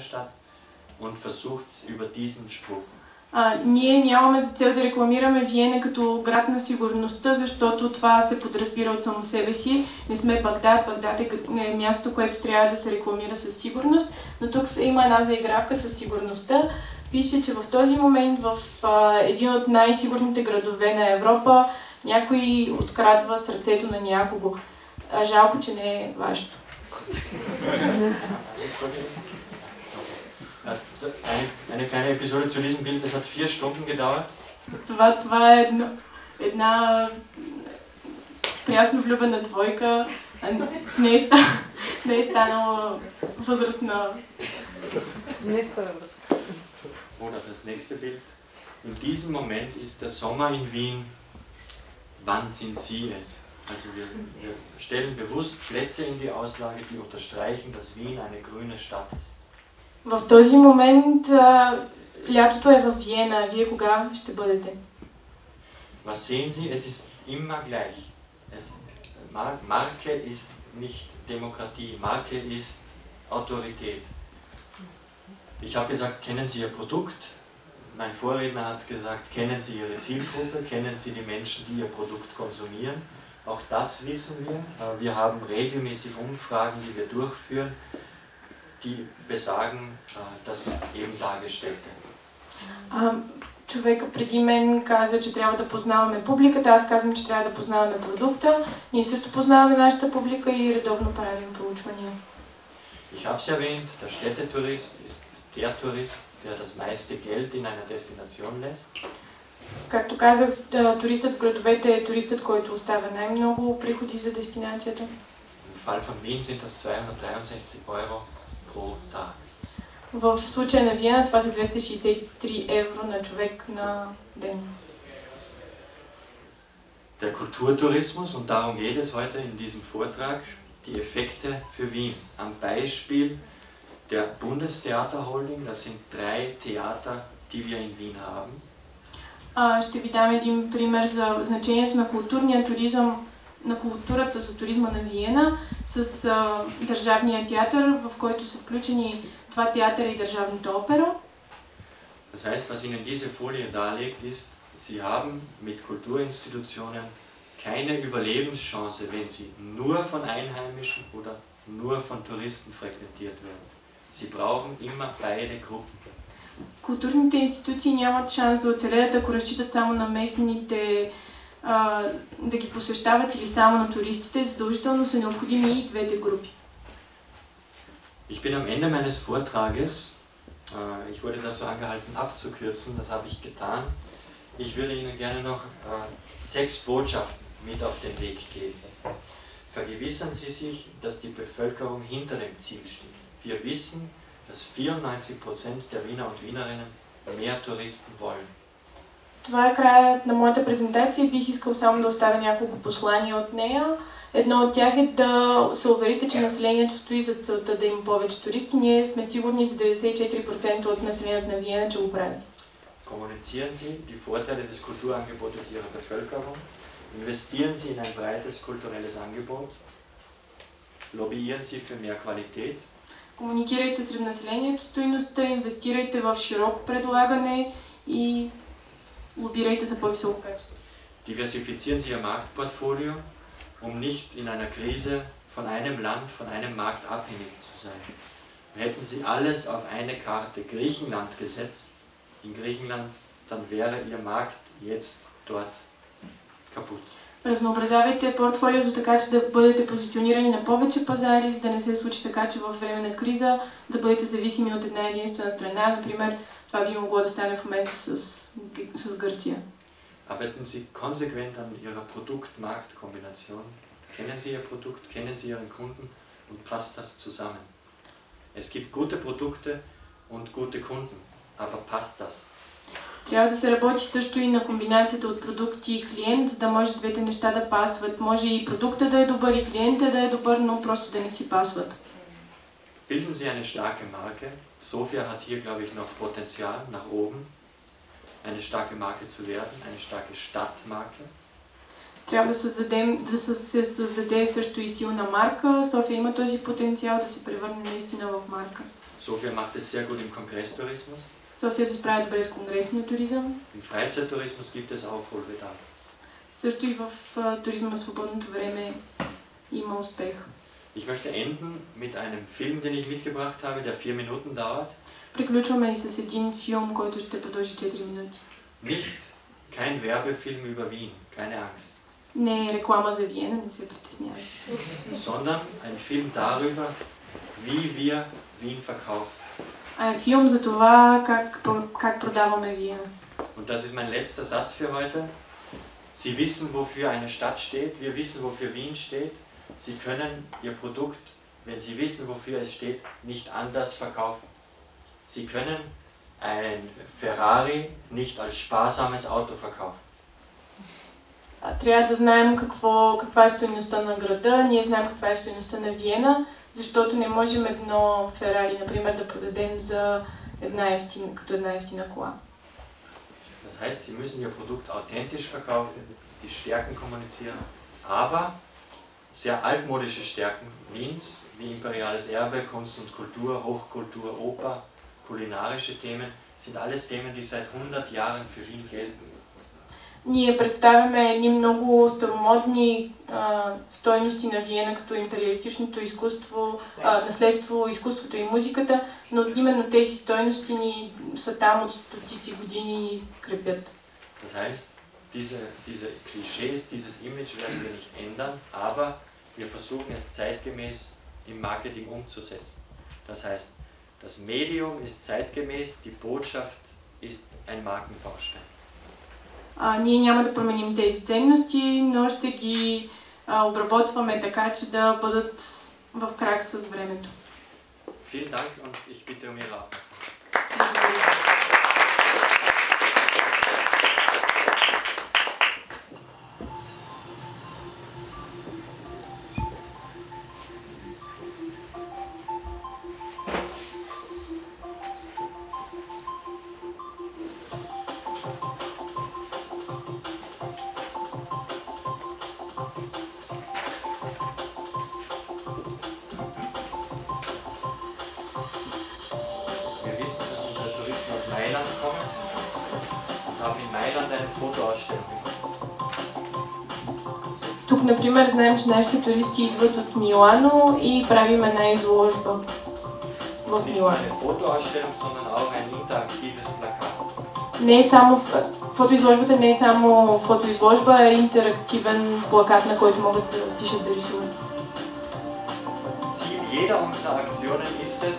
Stadt und versucht über diesen Spruch. Ние нямаме за цел да рекламираме Виена като град на сигурността, защото това се подразбира от само себе си. Не сме Багдад. Багдад е място, което трябва да се рекламира със сигурност, но тук има една заигравка със сигурността. Пише, че в този момент в един от най-сигурните градове на Европа някой открадва сърцето на някого. Жалко, че не е вашето. Eine kleine Episode zu diesem Bild, es hat 4 Stunden gedauert. Това е една прясно влюбена двойка, не е станала възрастна. Oder das nächste Bild. In diesem Moment ist der Sommer in Wien. Wann sind Sie es? Also wir stellen bewusst Plätze in die Auslage, die unterstreichen, dass Wien eine grüne Stadt ist. В този момент лятото е във Виена. Вие кога ще бъдете? Was sehen Sie? Es ist immer gleich. Marke ist nicht Demokratie. Marke ist Autorität. Ich habe gesagt, kennen Sie Ihr Produkt? Mein Vorredner hat gesagt, kennen Sie Ihre Zielgruppe? Kennen Sie die Menschen, die Ihr Produkt konsumieren? Auch das wissen wir. Wir haben regelmäßig Umfragen, die wir durchführen, die besagen das eben Dargestellte. Човека преди мен каза, че трябва да познаваме публиката, аз казвам, че трябва да познаваме продукта. Ние също познаваме нашата публика и редовно правим проучвания. Ich habe es erwähnt, der Städtetourist ist der Tourist, der das meiste Geld in einer Destination lässt. Както казах, туристът в градовете е туристът, който оставя най-много приходи за дестинацията. Im Fall von Wien sind das 263 Euro pro Tag. В случая на Виена това са 263 евро на човек на ден. Der Kulturtourismus, und darum geht es heute in diesem Vortrag, die Effekte für Wien. Am Beispiel der Bundestheaterholding, das sind 3 Theater, die wir in Wien haben. Ще ви дам един пример за значението на културния туризъм, на културата за туризма на Виена с Държавния театър, в който са включени 2 театъра и Държавната опера. Das heißt, was Ihnen diese Folie darlegt, ist, Sie haben mit Kulturinstitutionen keine Überlebenschance, wenn sie nur von Einheimischen oder nur von Touristen frequentiert werden. Sie brauchen immer beide Gruppen. Културните институции нямат шанс да оцелеят, ако разчитат само на местните, да ги посещават или само на туристите. Задължително са необходими и двете групи. Ich bin am Ende meines Vortrages. Ich wurde dazu angehalten abzukürzen, das habe ich getan. Ich würde Ihnen gerne noch 6 Botschaften mit auf den Weg geben. Vergewissern Sie sich, dass die Bevölkerung hinter dem Ziel steht. Wir wissen, dass 94% der Wiener und Wienerinnen mehr Touristen wollen. Това е краят на моята презентация. Бих искал само да оставя няколко послания от нея. Едно от тях е да се уверите, че населението стои за целта да има повече туристи. Ние сме сигурни за 94% от населението на Виена, че го правят. Kommunizieren Sie die Vorteile des Kulturangebotes Ihrer Bevölkerung. Investieren Sie in ein breites kulturelles Angebot. Lobbyieren Sie für mehr Qualität. Комуникирайте сред населението стойността, инвестирайте в широко предлагане и лобирайте за по-високо качество. Diversifizieren Sie Ihr Marktportfolio, um nicht in einer Krise von einem Land, von einem Markt abhängig zu sein. Hätten Sie alles auf eine Karte Griechenland gesetzt, in Griechenland, dann wäre Ihr Markt jetzt dort kaputt. Разнообразявайте портфолиото така, че да бъдете позиционирани на повече пазари, за да не се случи така, че във време на криза да бъдете зависими от една единствена страна. Например, това би могло да стане в момента с Гърция. Arbeiten Sie konsequent an Ihrer Produkt-Markt-Kombination. Kennen Sie Ihr Produkt, kennen Sie Ihren Kunden und passt das zusammen. Es gibt gute Produkte und gute Kunden, aber passt das? Трябва да се работи също и на комбинацията от продукт и клиент, за да може двете неща да пасват. Може и продукта да е добър, и клиента да е добър, но просто да не си пасват. Bilden Sie eine starke Marke. Sofia hat hier, glaube ich, noch Potenzial nach oben, eine starke Marke zu werden, eine starke Stadtmarke. Трябва да се създаде също и силна марка. София има този потенциал да се превърне наистина в марка. Sofia macht es sehr gut im Kongresstourismus. София се справя добре с конгресния туризъм. Im Freizeittourismus gibt es auch Vollbedarf. Също и в туризма в свободното време има успех. Ich möchte enden mit einem Film, den ich mitgebracht habe, der 4 Minuten dauert. Приключваме и с един филм, който ще продължи 4 минути. Nicht kein Werbefilm über Wien, keine Angst. Не е реклама за Виена, не се притеснявай. Sondern ein Film darüber, wie wir Wien verkaufen. А е филм за това как продаваме Виена. Und das ist mein letzter Satz für heute. Sie wissen, wofür eine Stadt steht, wir wissen, wofür Wien steht. Sie können Ihr Produkt, wenn Sie wissen, wofür es steht, nicht anders verkaufen. Sie können ein Ferrari nicht als sparsames Auto verkaufen. Трябва да знаем каква е стойността на града, ние знаем каква е стойността на Виена, защото не можем едно Ферари, например, да продадем за една ефтина кола. Das heißt, Sie müssen Ihr Produkt authentisch verkaufen, die Stärken kommunizieren, aber sehr altmodische Stärken Wiens, wie imperiales Erbe, Kunst und Kultur, Hochkultur, Oper, kulinarische Themen, sind alles Themen, die seit 100 Jahren für Wien gelten. Ние представяме едни много старомодни стойности на Виена, като империалистичното изкуство, наследство, изкуството и музиката, но именно тези стойности ни са там от стотици години и крепят. Das heißt, diese Klischees, dieses Image werden wir nicht ändern, aber wir versuchen es zeitgemäß im Marketing umzusetzen. Das heißt, das Medium ist zeitgemäß, die Botschaft ist ein Markenbaustein. Ние няма да променим тези ценности, но ще ги обработваме така, че да бъдат в крак с времето. Vielen Dank und ich bitte um Ihre Aufmerksamkeit. Тук, например, знаем, че нашите туристи идват от Милано и правим една изложба в Милано. Не е само фотоизложбата, не е само фотоизложба, а е интерактивен плакат, на който могат да пишат, да рисуват. Ziel jeder unserer Aktionen ist es,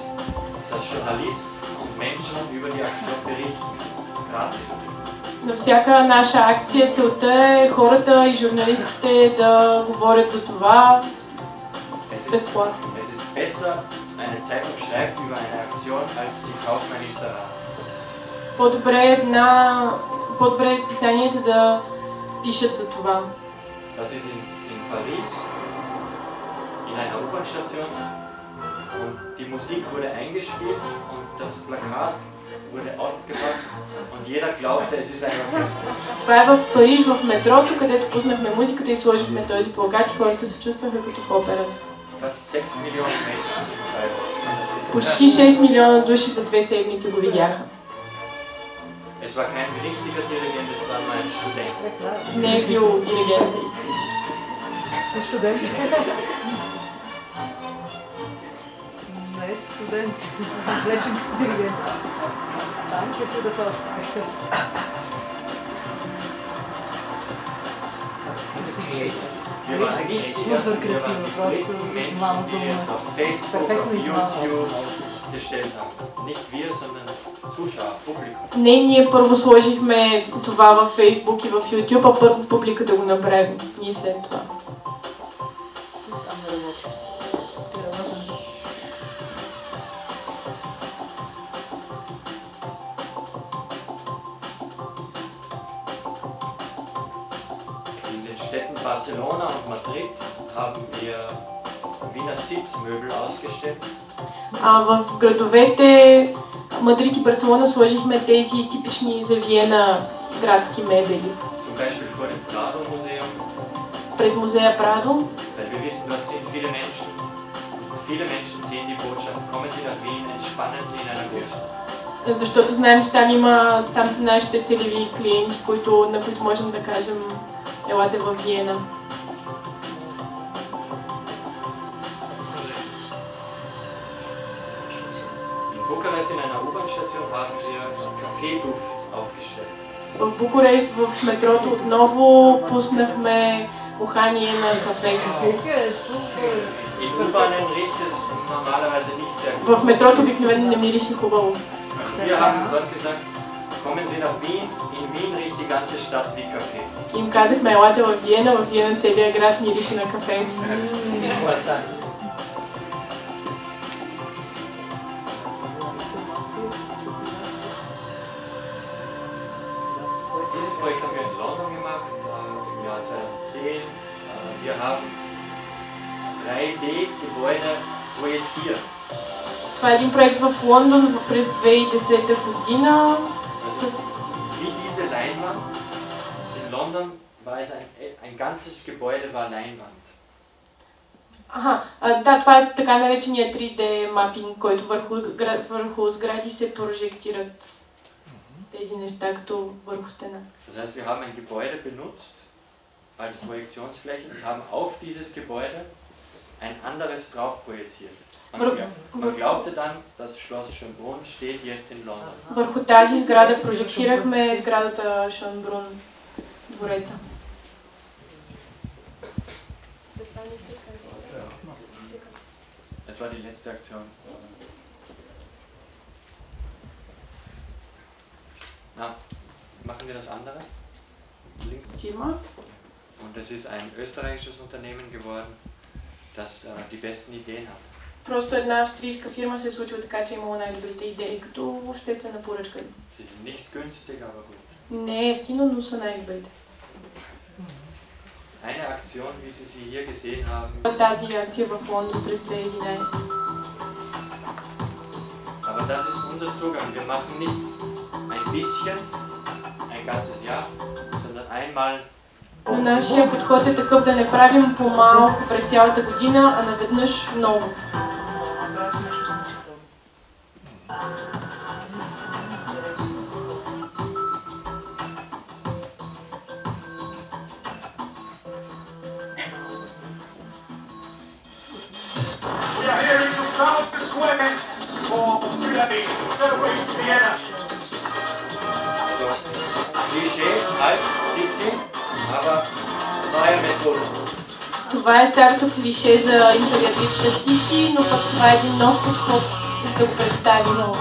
dass Journalisten und Menschen über die Aktion berichten. Gratis. На всяка наша акция целта е хората и журналистите да говорят за това безплатно. Es ist besser, eine Zeitung schreibt über eine Aktion, als sie kaufen ein Inserat. По-добре е списанията да пишат за това. Das ist in Paris, in einer U-Bahn-Station, und die Musik wurde eingespielt und das Plakat wurde aufgebracht und jeder glaubte, es ist ein Orchester. Това е в Париж, в метрото, където пуснахме музиката и сложихме този плакат и хората се чувстваха като в операта. Fast 6 Millionen Menschen in 2 Wochen. Почти 6 милиона души за 2 седмици го видяха. Es war kein richtiger Dirigent, es war nur ein Student. Не е бил диригент истински. Студент. Не, студент. Лечен диригент. Danke für das Wort. Wir waren nicht die ersten, wir waren die dritten Menschen, die es auf Facebook, auf YouTube gestellt haben. Nicht wir, sondern Zuschauer, Publikum. Не, ние първо сложихме това във Facebook и в YouTube, а първо публиката го направи. Ние след това. Barcelona und Madrid haben wir Wiener Sitzmöbel ausgestellt. В градовете Мадрид и Барселона сложихме тези типични за Виена градски мебели. Zum Beispiel vor dem Prado Museum. Пред музея Прадо. Weil wir wissen, dort sind viele Menschen sehen die Botschaft, kommen Kommen Sie nach Wien, entspannen Sie in einer Großstadt. Защото знаем, че там са нашите целеви клиенти, на които можем да кажем елате във Виена. In Bukarest in einer U-Bahn-Station haben wir Kaffeeduft aufgestellt. В Букурещ в метрото отново пуснахме ухание на кафе. In U-Bahnen riecht es normalerweise nicht sehr gut. В метрото обикновено не мирише хубаво. Wir haben dort gesagt, kommen Sie nach Wien, in Wien riecht die ganze Stadt wie Kaffee. Им казахме, елате в Виена целият град мирише на кафе. Dieses Projekt haben wir in London gemacht, im Jahr 2010. Wir haben 3D-Gebäude projiziert. Това е един проект в Лондон през 2010 година. Wie diese Leinwand. In London war es ein ganzes Gebäude war Leinwand. Да, това е така наречения 3D мапинг, който върху сгради се прожектират тези неща като върху стена. Das heißt, wir haben ein Gebäude benutzt als Projektionsfläche und haben auf dieses Gebäude ein anderes drauf projiziert. Man glaubte dann, das Schloss Schönbrunn steht jetzt in London. Върху тази сграда прожектирахме сградата Шönbrunn, двореца. Das war die letzte Aktion. Na, machen wir das andere? Link. Firma. Und es ist ein österreichisches Unternehmen geworden, das die besten Ideen hat. Просто една австрийска фирма се е случила така, че е имала най-добрите идеи като обществена поръчка. Sie sind nicht günstig, aber gut. Не е ефтино, но са най-добрите. Eine Aktion, wie Sie sie hier gesehen haben. Тази акция в Лондон през 2011. Aber das ist unser Zugang. Wir machen nicht ein bisschen, ein ganzes Jahr, sondern einmal. Но нашия подход е такъв да не правим по-малко през цялата година, а наведнъж много. Това е старото клише за империалистка Сиси, но пък това е един нов подход, за да го представи много.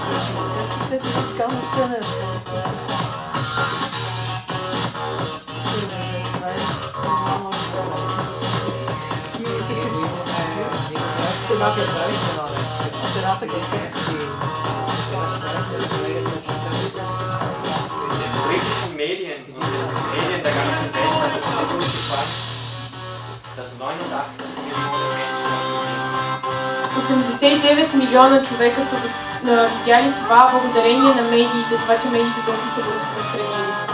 Medien und Medien der ganzen Welt hat es so gut gefallen, dass 89 Millionen Menschen 89 милиона човека са видяли това благодарение на медиите, това, че медиите толкова са го разпространили.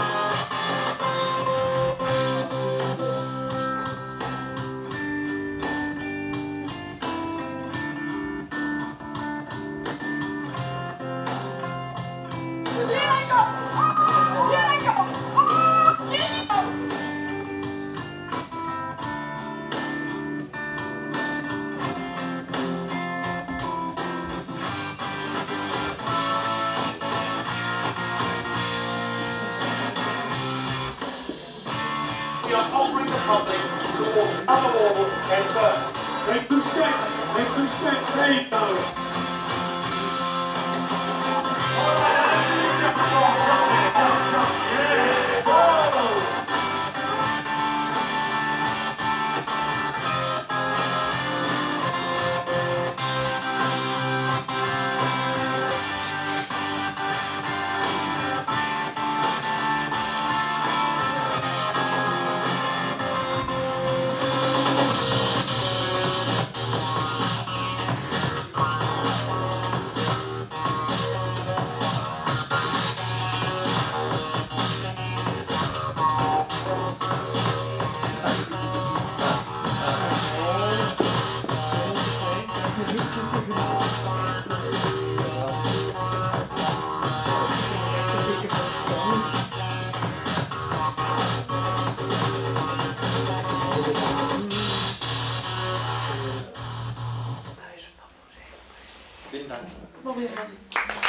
public towards other wall head first. Make some steps, there you go. Vielen Dank. Благодаря.